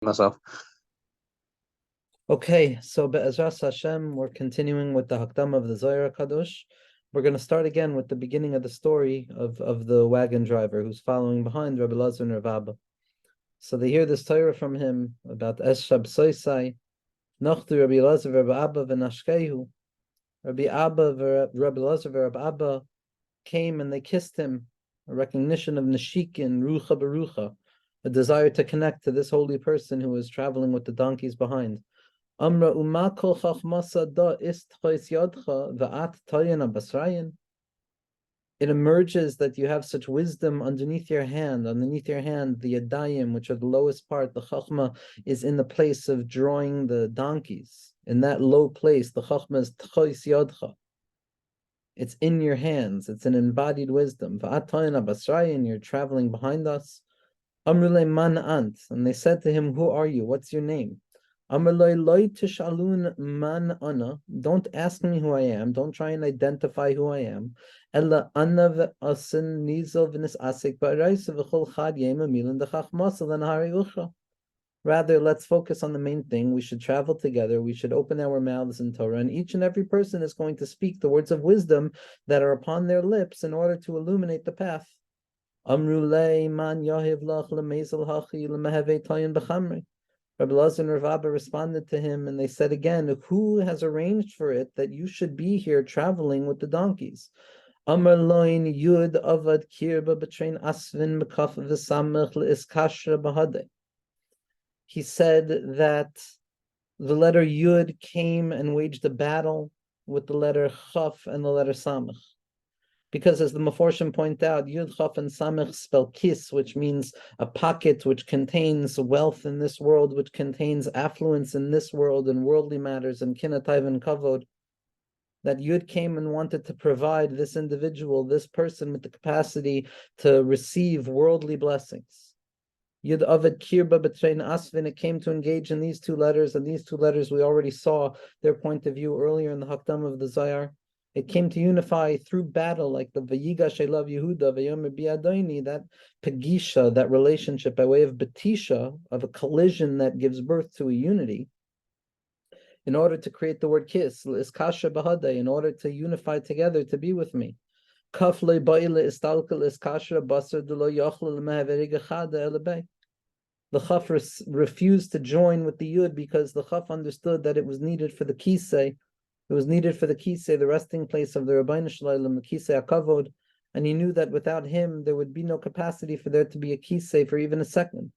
myself. Okay, so Be'ezras Hashem, we're continuing with the Hakdam of the Zohar Kadosh. We're going to start again with the beginning of the story of the wagon driver who's following behind Rabbi Lazar and Rav Abba. So they hear this Torah from him about Eshab Soisai, Nochtu Rabbi Lazar Rabbi Abba v'Nashkehu. Rabbi Lazar Rabbi Abba came and they kissed him, a recognition of Nashikin, Rucha Barucha, a desire to connect to this holy person who was traveling with the donkeys behind. Amra umakol chachmasa da ist yadcha va'at tayana basrayin. It emerges that you have such wisdom underneath your hand. Underneath your hand, the yadayim, which are the lowest part, the chachma, is in the place of drawing the donkeys. In that low place, the chachma is tchois yadcha. It's in your hands. It's an embodied wisdom. Va'at tayana basrayin. You're traveling behind us. Amrule man ant. And they said to him, "Who are you? What's your name?" Don't ask me who I am. Don't try and identify who I am. Rather, let's focus on the main thing. We should travel together. We should open our mouths in Torah, and each and every person is going to speak the words of wisdom that are upon their lips in order to illuminate the path. Rabbi Lazar and Rav Abba responded to him, and they said again, "Who has arranged for it that you should be here traveling with the donkeys?" Amar loin yud avad kirba betrein asvin mekaf v'samech leiskashra bahade. He said that the letter yud came and waged a battle with the letter chaf and the letter samech. Because as the Meforshim point out, Yud, Chaf, and Samech spell kis, which means a pocket which contains wealth in this world, which contains affluence in this world and worldly matters and kinatayv and kavod. That Yud came and wanted to provide this individual, this person, with the capacity to receive worldly blessings. Yud Avid Kirba Betrein Asvin, it came to engage in these two letters, and these two letters we already saw their point of view earlier in the Hakdam of the Zohar. It came to unify through battle, like the Vayigash Elav Yehuda, Vayomer Bi'adoni, that Pagisha, that relationship by way of Batisha, of a collision that gives birth to a unity, in order to create the word kiss, Iskasha Bahada, in order to unify together, to be with me. Kafle Ba'ile Istalkal Iskasha Basar Dulo Yachle Mehaverigachada Elebei. The Chaf refused to join with the Yud because the Chaf understood that it was needed for the Kisei. It was needed for the Kisei, the resting place of the Rabbeinu Shalom, the Kisei HaKavod, and he knew that without him there would be no capacity for there to be a Kisei for even a second.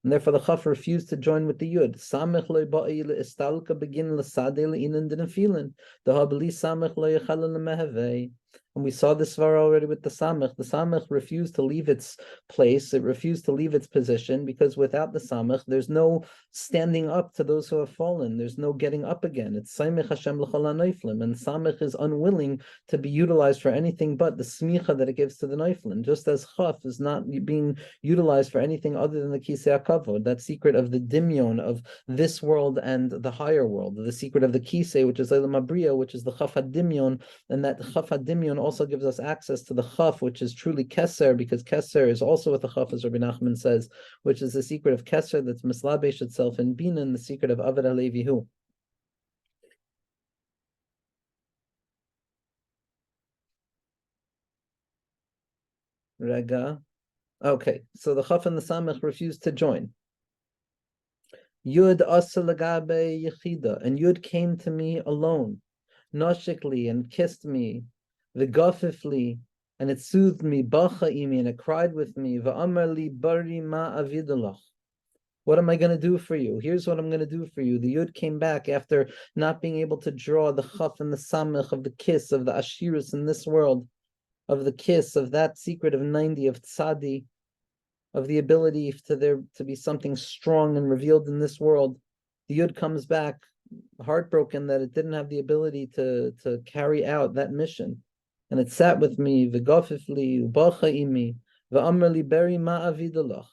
And therefore the Chaf refused to join with the Yud. Samech lo ba'i le'istalka begin l'sadeh le'inan dinafilin. The habli samech lo yechalin le'mehevei. And we saw this far already with the Samech. The Samech refused to leave its place. It refused to leave its position because without the Samech, there's no standing up to those who have fallen. There's no getting up again. It's Samech Hashem l'chol ha'noiflim. And Samech is unwilling to be utilized for anything but the smicha that it gives to the noiflim. Just as Chaf is not being utilized for anything other than the Kisei HaKavod, that secret of the dimyon of this world and the higher world, the secret of the Kisei, which is Eilam Abriya, which is the Chaf HaDimyon, and that Chaf HaDimyon also gives us access to the Chaf, which is truly Keser, because Keser is also what the Chaf, as Rabbi Nachman says, which is the secret of Keser that's mislabesh itself in Binan, the secret of Avad Alevihu. Rega. Okay, so the Chaf and the Samech refused to join. Yud asa lagabe yechida, and Yud came to me alone, noshikli, and kissed me, v'gafifli, and it soothed me, bacha imi, and it cried with me, v'amar li bari ma avidalach. What am I going to do for you? Here's what I'm going to do for you. The Yud came back after not being able to draw the Chaf and the Samech of the kiss, of the Ashirus in this world, of the kiss, of that secret of 90, of Tzadi, of the ability to there to be something strong and revealed in this world. The Yud comes back heartbroken that it didn't have the ability to carry out that mission. And it sat with me, v'gafifli, u'bacha imi, v'amar li beri ma avidalach.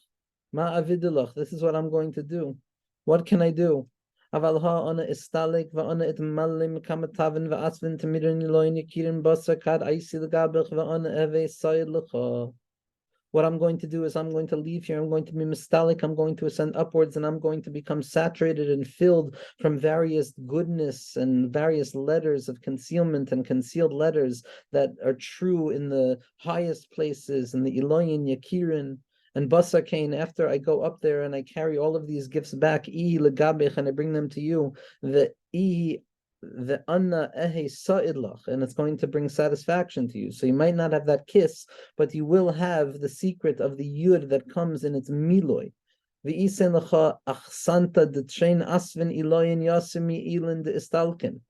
Ma avidalach, this is what I'm going to do. What can I do? Aval ha'ana istalik va'ana itmalim kamatavin va'asvin tamirin yiloin yakirin basar kad aisi l'gabich va'ana eve sayid l'cha. What I'm going to do is I'm going to leave here. I'm going to be mistalik. I'm going to ascend upwards, and I'm going to become saturated and filled from various goodness and various letters of concealment and concealed letters that are true in the highest places, in the Eloyin, Yakirin, and Basar Kain. After I go up there and I carry all of these gifts back, and I bring them to you, the anna ehe sa'idlach, and it's going to bring satisfaction to you. So you might not have that kiss, but you will have the secret of the yud that comes in its miloi. V'isen lecha achsanta d'trein asvin iloyin yasimi ilin de'istalkin.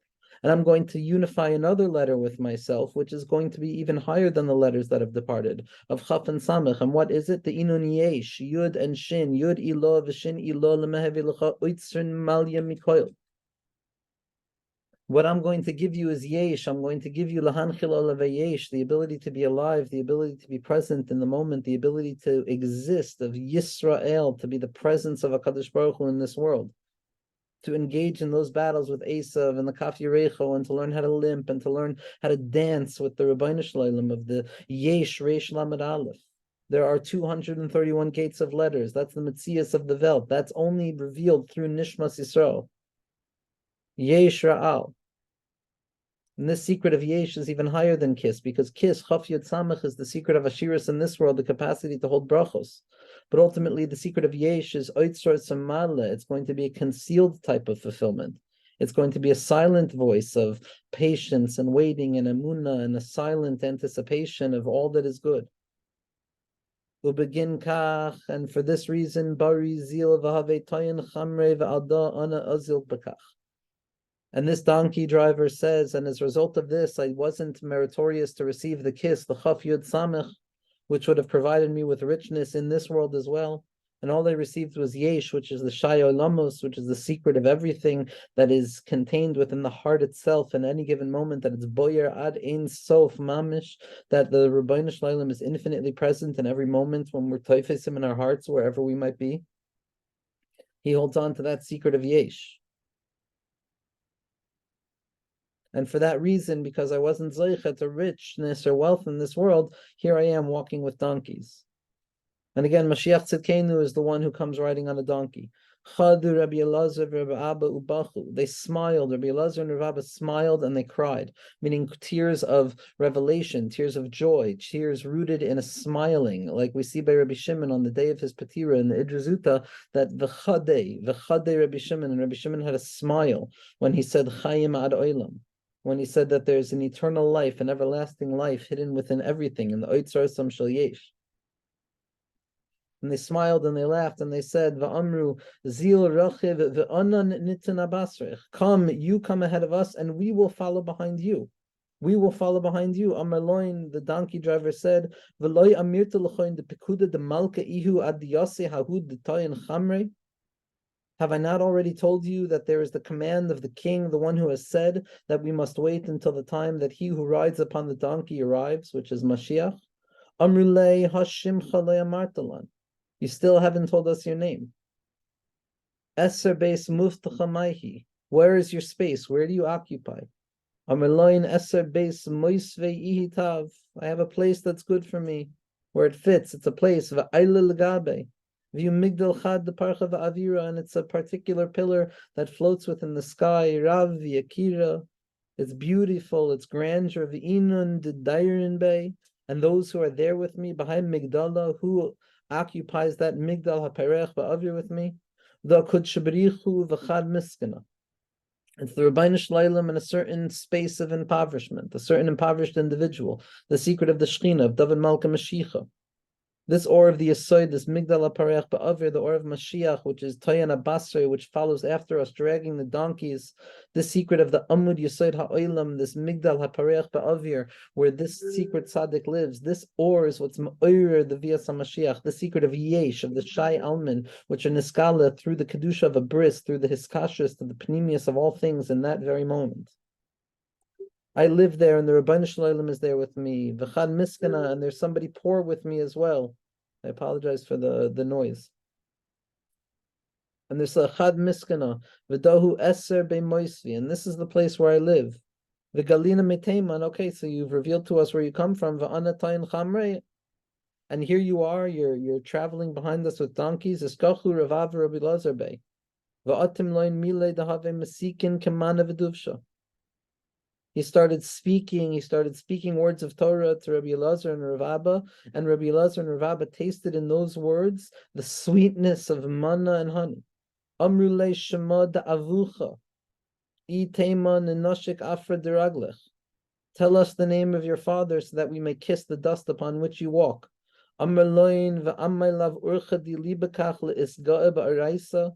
And I'm going to unify another letter with myself, which is going to be even higher than the letters that have departed, of Chaf and Samech. And what is it? The Inun Yesh, Yud and Shin, Yud Ilo, V'Shin Ilo, L'mehevi L'cha, Uitzrin Malya Mikoil. What I'm going to give you is yesh. I'm going to give you lahanchil olav yesh, the ability to be alive, the ability to be present in the moment, the ability to exist, of Yisrael, to be the presence of HaKadosh Baruch Hu in this world, to engage in those battles with Esav and the Kaf Yerecho, and to learn how to limp, and to learn how to dance with the Rebbeinu Shleilim of the yesh reish lamed aleph. There are 231 gates of letters. That's the Metzias of the Welt. That's only revealed through Nishmas Yisrael. Yesh Ra'al. And this secret of Yesh is even higher than Kiss, because Kiss, Chaf Yud Samach, is the secret of Ashiras in this world, the capacity to hold brachos. But ultimately, the secret of Yesh is Oitzor Samala. It's going to be a concealed type of fulfillment. It's going to be a silent voice of patience and waiting and emunah and a silent anticipation of all that is good. Ubegin kach, and for this reason, Bari Zil v'Havei Toyin Chamre v'Alda Ana Azil Bekach. And this donkey driver says, and as a result of this, I wasn't meritorious to receive the kiss, the Chaf Yud Samech, which would have provided me with richness in this world as well. And all I received was Yesh, which is the Shai Olamos, which is the secret of everything that is contained within the heart itself in any given moment, that it's Boyer Ad Ein Sof Mamish, that the Rebbeinu Shleilim is infinitely present in every moment when we're Taifesim in our hearts, wherever we might be. He holds on to that secret of Yesh. And for that reason, because I wasn't zoichet to richness or wealth in this world, here I am walking with donkeys. And again, Mashiach Tzidkenu is the one who comes riding on a donkey. Chadu Rabbi Elazar Rabbi Abba Ubachu. They smiled. Rabbi Elazar and Rabbi Abba smiled and they cried, meaning tears of revelation, tears of joy, tears rooted in a smiling, like we see by Rabbi Shimon on the day of his patira in the Idrizuta, that v'chadei Rabbi Shimon, and Rabbi Shimon had a smile when he said Chayim ad olam, when he said that there's an eternal life, an everlasting life hidden within everything, in the Oitzar Sam Shel Yesh. And they smiled and they laughed and they said, Va'amru zil rachiv ve'anan nitin abasrech. Come, you come ahead of us, and we will follow behind you. We will follow behind you. Amarloin, the donkey driver said, V'loi amirta l'choin de pekuda de malka ihu ad yase hahud de toyin chamre. Have I not already told you that there is the command of the king, the one who has said that we must wait until the time that he who rides upon the donkey arrives, which is Mashiach? Amrulei hashim chalei amartalan. You still haven't told us your name. Eser beis muftachamaihi. Where is your space? Where do you occupy? Amerloin eser beis moisvei ihitav. I have a place that's good for me, where it fits. It's a place v'aila legabe. V'yu migdal chad deparcha v'avira, and it's a particular pillar that floats within the sky. Rav v'yakira. It's beautiful. It's grandeur. V'inun d'dairin bay. And those who are there with me behind Migdala, who occupies that Migdal HaPerech Ba'avir with me, the Kudshabrichu V'chad Miskana. It's the Rebbeinu Shleilim in a certain space of impoverishment, a certain impoverished individual, the secret of the Shechina, of David Malka Mashiach. This or of the Yesod, this Migdal HaParech Ba'avir, the or of Mashiach, which is Toyan HaBasrei, which follows after us, dragging the donkeys, the secret of the Amud Yesod HaOilam, this Migdal HaParech Ba'avir, where this secret tzaddik lives. This or is what's Ma'oyer, the Vias HaMashiach, the secret of Yesh, of the Shai Almin, which are Niskala through the Kedusha of a bris, through the Hiskashus, to the Pneumius of all things in that very moment. I live there, and the Rebbeinu Shleilim is there with me. V'chad miskana, and there's somebody poor with me as well. I apologize for the noise. And there's a chad miskana, v'dahu eser be'moisvi, and this is the place where I live. V'galina meteiman. Okay, so you've revealed to us where you come from. V'ana tayin chamrei, And here you are, you're traveling behind us with donkeys. Iskachu Ravav Rabbi Lazar Bey. Va'atim loin mile dahave masikin kemana v'duvsha. He started speaking words of Torah to Rabbi Elazar and Rav Abba, and Rabbi Elazar and Rav Abba tasted in those words the sweetness of manna and honey. Amrule shema da'avucha, iteiman nenoshik afra deraglech. Tell us the name of your father so that we may kiss the dust upon which you walk. Amrloin v'ammaylav urcha di libekach le'isga'a ba'araisa.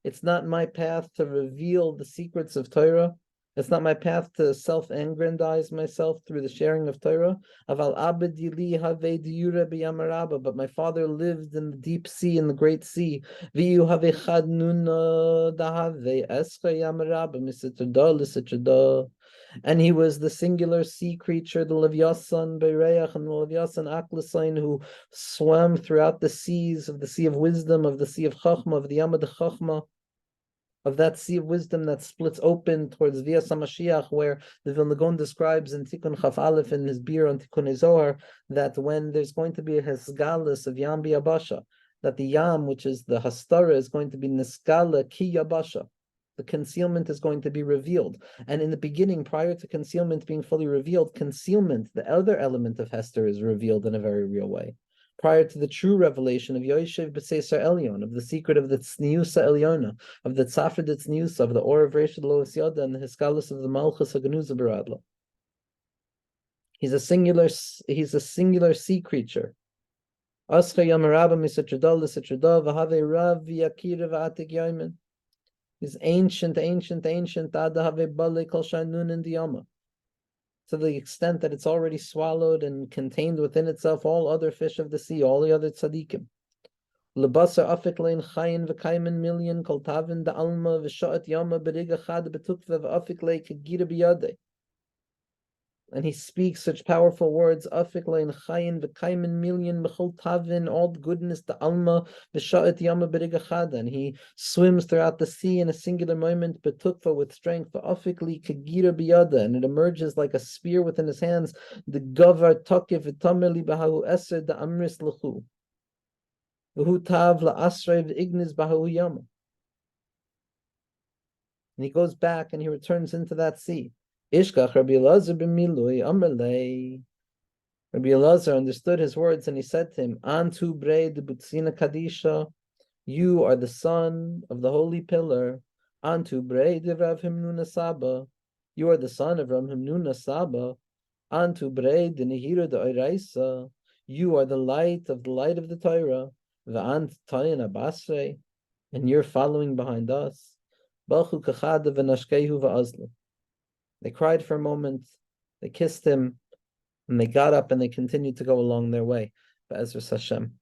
It's not my path to reveal the secrets of Torah. It's not my path to self-aggrandize myself through the sharing of Torah. Aval abedili have diura biyamaraba, but my father lived in the deep sea, in the great sea. Viyu have chadnuna dahave escha yamaraba misitada lisitada. And he was the singular sea creature, the Levyasan Bereach and the Levyasan Aklasain, who swam throughout the seas of the Sea of Wisdom, of the Sea of Chachma, of the Yamad Chachma, of that Sea of Wisdom that splits open towards Via Samashiach, where the Vilna Gaon describes in Tikkun Chaf Aleph in his beer on Tikkun Zohar, that when there's going to be a Hesgalus of Yam Biyabasha, that the Yam, which is the Hastara, is going to be Niskala Ki Yabasha. The concealment is going to be revealed. And in the beginning, prior to concealment being fully revealed, concealment, the other element of Hester, is revealed in a very real way. Prior to the true revelation of Yoshev B'Seisar Elyon, of the secret of the Tzniusa Elyona, of the Tzafra Tzniusa, of the Or of Reshad Lois Yoda, and the Hiskalus of the Malchus Haganuza Baradla. He's a singular sea creature. Ascha Yamarabba Misatradal Lisatradal V'Have Rav Yakira V'Atik Yoimen. Is ancient, to the extent that it's already swallowed and contained within itself all other fish of the sea, all the other tzaddikim. Lebasa afik chayin v'kaimen million kol tavin da alma v'sha'at yama beriga chad betukva v'afik lein kagira biyade. And he speaks such powerful words, afik lein chayin v'kaimen million b'chol tavin, all goodness, the alma v'sha'at yama beriga chad, and he swims throughout the sea in a singular moment, betukva, with strength, v'afik li kagira biyada, and it emerges like a spear within his hands, the gavar takif v'tameli b'hahu eser da amris l'chu, v'hu tav la'asrei v'ignis b'hahu yama. And he goes back and he returns into that sea. Ishkach Rabbi Elazar b'milui amalei. Rabbi Elazar understood his words and he said to him, Antu brei de butzina kadisha, you are the son of the holy pillar. Antu brei de Rav Himnuna Saba, you are the son of Rav Himnuna Saba. Antu brei de Nehira de Oiraisa, you are the light of the Torah. V'ant tayin abasrei, and you're following behind us. Balchu kachada v'nashkehu v'azlu. They cried for a moment, they kissed him, and they got up and they continued to go along their way. Be'ezras Hashem.